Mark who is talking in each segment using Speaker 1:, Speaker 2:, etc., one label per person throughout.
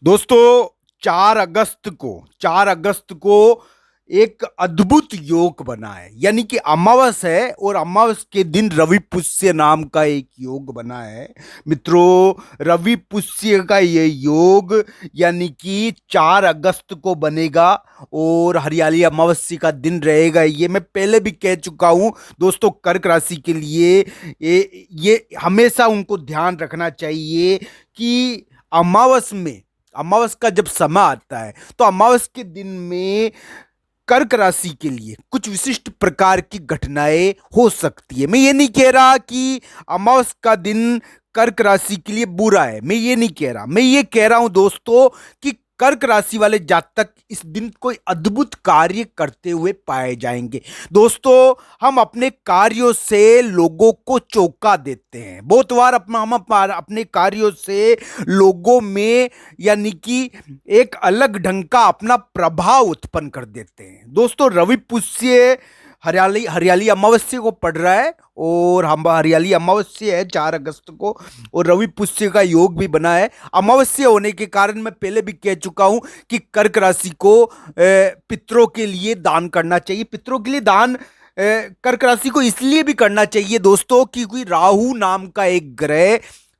Speaker 1: दोस्तों 4 अगस्त को एक अद्भुत योग बना है। यानी कि अमावस है और अमावस के दिन रवि पुष्य नाम का एक योग बना है। मित्रों, रवि पुष्य का ये योग यानी कि 4 अगस्त को बनेगा और हरियाली अमावस्या का दिन रहेगा। ये मैं पहले भी कह चुका हूं दोस्तों। कर्क राशि के लिए ये हमेशा उनको ध्यान रखना चाहिए कि अमावस का जब समय आता है तो अमावस के दिन में कर्क राशि के लिए कुछ विशिष्ट प्रकार की घटनाएं हो सकती है। मैं ये नहीं कह रहा कि अमावस का दिन कर्क राशि के लिए बुरा है, मैं ये नहीं कह रहा। मैं ये कह रहा हूं दोस्तों कि कर्क राशि वाले जातक इस दिन कोई अद्भुत कार्य करते हुए पाए जाएंगे। दोस्तों, हम अपने कार्यों से लोगों को चौंका देते हैं। बहुत बार हम अपने कार्यों से लोगों में यानी कि एक अलग ढंग का अपना प्रभाव उत्पन्न कर देते हैं। दोस्तों, रवि पुष्य हरियाली हरियाली अमावस्या को पड़ रहा है और हम हरियाली अमावस्या है 4 अगस्त को, और रवि पुष्य का योग भी बना है। अमावस्या होने के कारण मैं पहले भी कह चुका हूं कि कर्क राशि को पितरों के लिए दान करना चाहिए। पितरों के लिए दान कर्क राशि को इसलिए भी करना चाहिए दोस्तों क्योंकि राहु नाम का एक ग्रह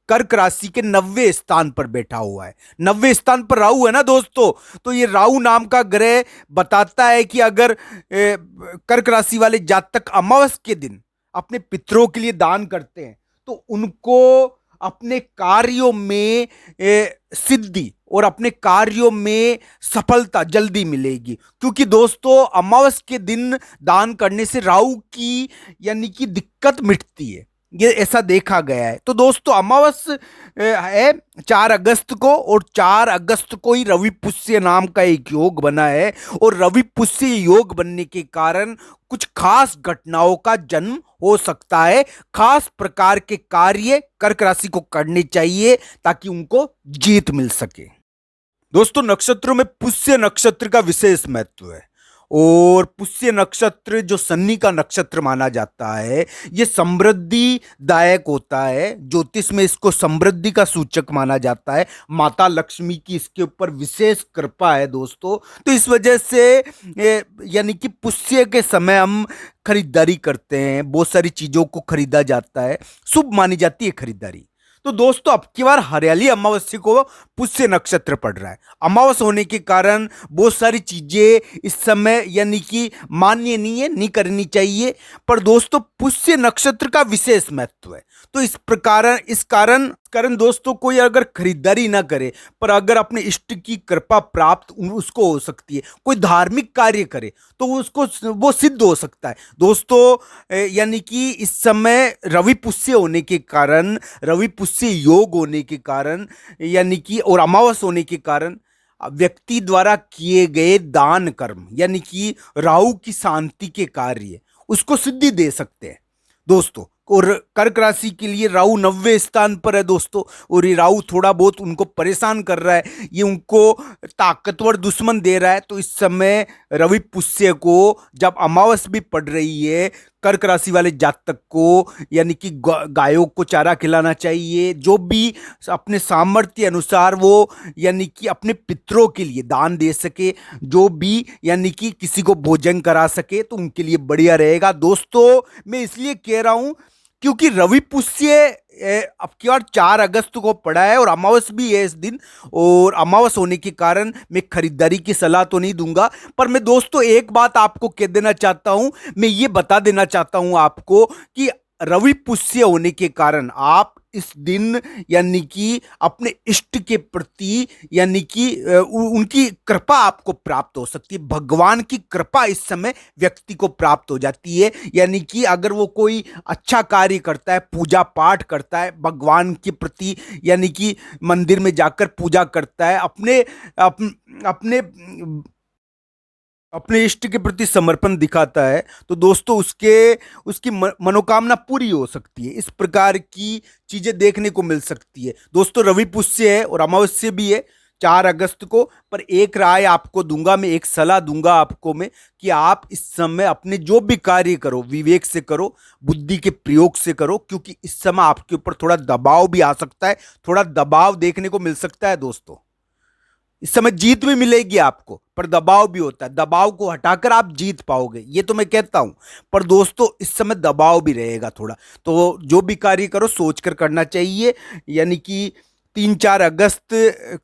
Speaker 1: कर्क राशि के 90वें स्थान पर बैठा हुआ है। 90वें स्थान पर राहु है ना दोस्तों। तो ये राहु नाम का ग्रह बताता है कि अगर कर्क राशि वाले जातक अमावस के दिन अपने पितरों के लिए दान करते हैं तो उनको अपने कार्यों में सिद्धि और अपने कार्यों में सफलता जल्दी मिलेगी। क्योंकि दोस्तों, अमावस के दिन दान करने से राहु की यानी कि दिक्कत मिटती है, ये ऐसा देखा गया है। तो दोस्तों, अमावस है 4 अगस्त को और 4 अगस्त को ही रवि पुष्य नाम का एक योग बना है। और रवि पुष्य योग बनने के कारण कुछ खास घटनाओं का जन्म हो सकता है। खास प्रकार के कार्य कर्क राशि को करने चाहिए ताकि उनको जीत मिल सके। दोस्तों, नक्षत्रों में पुष्य नक्षत्र का विशेष महत्व है। और पुष्य नक्षत्र जो शनि का नक्षत्र माना जाता है, ये समृद्धि दायक होता है। ज्योतिष में इसको समृद्धि का सूचक माना जाता है। माता लक्ष्मी की इसके ऊपर विशेष कृपा है दोस्तों। तो इस वजह से यानी कि पुष्य के समय हम खरीदारी करते हैं, बहुत सारी चीजों को खरीदा जाता है, शुभ मानी जाती है खरीदारी। तो दोस्तों, अब की बार हरियाली अमावस्या को पुष्य नक्षत्र पड़ रहा है। अमावस होने के कारण बहुत सारी चीजें इस समय यानी कि मान्य नहीं है, नहीं करनी चाहिए। पर दोस्तों, पुष्य नक्षत्र का विशेष महत्व है। तो इस कारण दोस्तों, कोई अगर खरीदारी ना करे पर अगर अपने इष्ट की कृपा प्राप्त उसको हो सकती है, कोई धार्मिक कार्य करे तो उसको वो सिद्ध हो सकता है दोस्तों। यानी कि इस समय रवि पुष्य होने के कारण, रवि पुष्य योग होने के कारण यानी कि और अमावस होने के कारण व्यक्ति द्वारा किए गए दान कर्म यानी कि राहु की शांति के कार्य उसको सिद्धि दे सकते हैं दोस्तों। और कर्क राशि के लिए राहु 90वें स्थान पर है दोस्तों। और ये राहु थोड़ा बहुत उनको परेशान कर रहा है, ये उनको ताकतवर दुश्मन दे रहा है। तो इस समय रवि पुष्य को जब अमावस भी पड़ रही है, कर्क राशि वाले जातक को यानी कि गायों को चारा खिलाना चाहिए। जो भी अपने सामर्थ्य अनुसार वो यानी कि अपने पितरों के लिए दान दे सके, जो भी यानी कि किसी को भोजन करा सके तो उनके लिए बढ़िया रहेगा दोस्तों। मैं इसलिए कह रहा हूं क्योंकि रवि पुष्य अब की बार 4 अगस्त को पड़ा है और अमावस भी है इस दिन। और अमावस होने के कारण मैं खरीदारी की सलाह तो नहीं दूंगा, पर मैं दोस्तों एक बात आपको कह देना चाहता हूं, मैं ये बता देना चाहता हूं आपको कि रवि पुष्य होने के कारण आप इस दिन यानी कि अपने इष्ट के प्रति यानी कि उनकी कृपा आपको प्राप्त हो सकती है। भगवान की कृपा इस समय व्यक्ति को प्राप्त हो जाती है। यानी कि अगर वो कोई अच्छा कार्य करता है, पूजा पाठ करता है भगवान के प्रति, यानी कि मंदिर में जाकर पूजा करता है, अपने अपने इष्ट के प्रति समर्पण दिखाता है, तो दोस्तों उसकी मनोकामना पूरी हो सकती है। इस प्रकार की चीजें देखने को मिल सकती है दोस्तों। रवि पुष्य है और अमावस्या भी है 4 अगस्त को। पर एक राय आपको दूंगा मैं, एक सलाह दूंगा आपको मैं कि आप इस समय अपने जो भी कार्य करो विवेक से करो, बुद्धि के प्रयोग से करो, क्योंकि इस समय आपके ऊपर थोड़ा दबाव भी आ सकता है, थोड़ा दबाव देखने को मिल सकता है दोस्तों। इस समय जीत भी मिलेगी आपको, पर दबाव भी होता है, दबाव को हटाकर आप जीत पाओगे, ये तो मैं कहता हूं। पर दोस्तों इस समय दबाव भी रहेगा थोड़ा, तो जो भी कार्य करो सोच कर करना चाहिए। यानी कि 3-4 अगस्त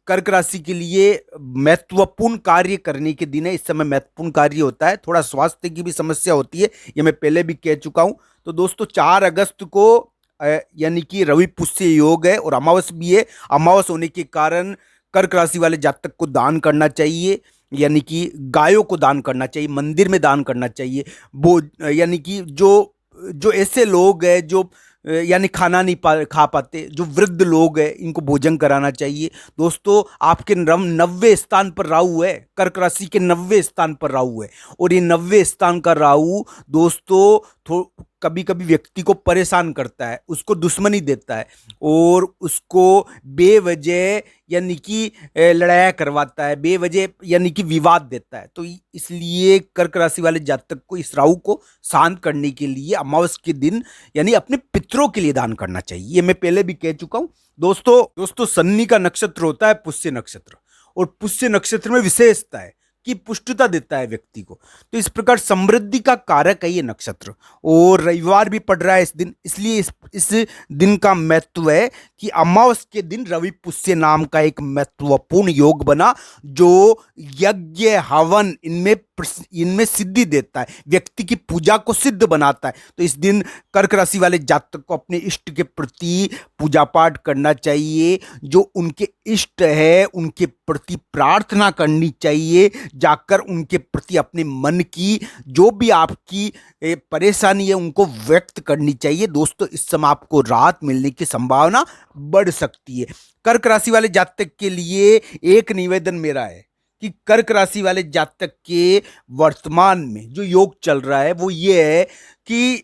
Speaker 1: कर्क राशि के लिए महत्वपूर्ण कार्य करने के दिन है। इस समय महत्वपूर्ण कार्य होता है, थोड़ा स्वास्थ्य की भी समस्या होती है, ये मैं पहले भी कह चुका हूं। तो दोस्तों 4 अगस्त को यानी कि रवि पुष्य योग है और अमावस भी है। अमावस होने के कारण कर्क राशि वाले जातक को दान करना चाहिए, यानी कि गायों को दान करना चाहिए, मंदिर में दान करना चाहिए। वो यानी कि जो जो ऐसे लोग हैं जो यानी खाना नहीं खा पाते, जो वृद्ध लोग हैं, इनको भोजन कराना चाहिए। दोस्तों आपके 90 स्थान पर राहु है, कर्क राशि के 90 स्थान पर राहु है, और ये 90 स्थान का राहु दोस्तों कभी कभी व्यक्ति को परेशान करता है, उसको दुश्मनी देता है और उसको बेवजह यानी कि लड़ाई करवाता है, बेवजह यानी कि विवाद देता है। तो इसलिए कर्क राशि वाले जातक को इस राहु को शांत करने के लिए अमावस के दिन यानी अपने पितरों के लिए दान करना चाहिए, ये मैं पहले भी कह चुका हूं। दोस्तों शनि का नक्षत्र होता है पुष्य नक्षत्र, और पुष्य नक्षत्र में विशेषता है कि पुष्टता देता है व्यक्ति को। तो इस प्रकार समृद्धि का कारक है ये नक्षत्र, और रविवार भी पड़ रहा है इस दिन, इसलिए इस दिन का महत्व है कि अमावस के दिन रवि पुष्य नाम का एक महत्वपूर्ण योग बना, जो यज्ञ हवन इनमें सिद्धि देता है, व्यक्ति की पूजा को सिद्ध बनाता है। तो इस दिन कर्क राशि वाले जातक को अपने इष्ट के प्रति पूजा पाठ करना चाहिए, जो उनके इष्ट है उनके प्रति प्रार्थना करनी चाहिए, जाकर उनके प्रति अपने मन की जो भी आपकी परेशानी है उनको व्यक्त करनी चाहिए। दोस्तों इस समय आपको राहत मिलने की संभावना बढ़ सकती है। कर्क राशि वाले जातक के लिए एक निवेदन मेरा है कि कर्क राशि वाले जातक के वर्तमान में जो योग चल रहा है वो ये है कि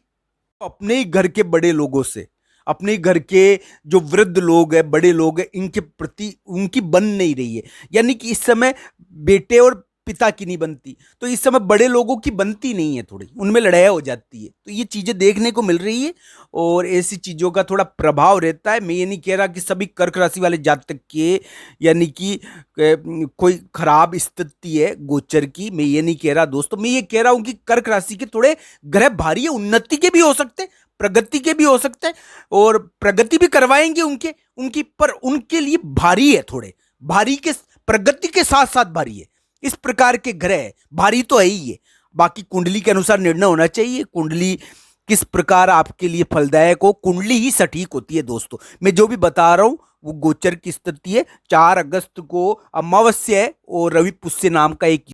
Speaker 1: अपने ही घर के बड़े लोगों से, अपने घर के जो वृद्ध लोग हैं, बड़े लोग हैं, इनके प्रति उनकी बन नहीं रही है। यानी कि इस समय बेटे और पिता की नहीं बनती, तो इस समय बड़े लोगों की बनती नहीं है, थोड़ी उनमें लड़ाई हो जाती है। तो ये चीजें देखने को मिल रही है और ऐसी चीजों का थोड़ा प्रभाव रहता है। मैं ये नहीं कह रहा कि सभी कर्क राशि वाले जातक के यानी कि कोई खराब स्थिति है गोचर की, मैं ये नहीं कह रहा दोस्तों। मैं ये कह रहा हूं कि कर्क राशि के थोड़े ग्रह भारी है, उन्नति के भी हो सकते, प्रगति के भी हो सकते हैं, और प्रगति भी करवाएंगे उनकी पर उनके लिए भारी है, थोड़े भारी के प्रगति के साथ साथ भारी है। इस प्रकार के ग्रह भारी तो है ही है। बाकी कुंडली के अनुसार निर्णय होना चाहिए, कुंडली किस प्रकार आपके लिए फलदायक हो, कुंडली ही सटीक होती है। दोस्तों मैं जो भी बता रहा हूं वो गोचर की स्थिति है। 4 अगस्त को अमावस्या है और रवि पुष्य नाम का एक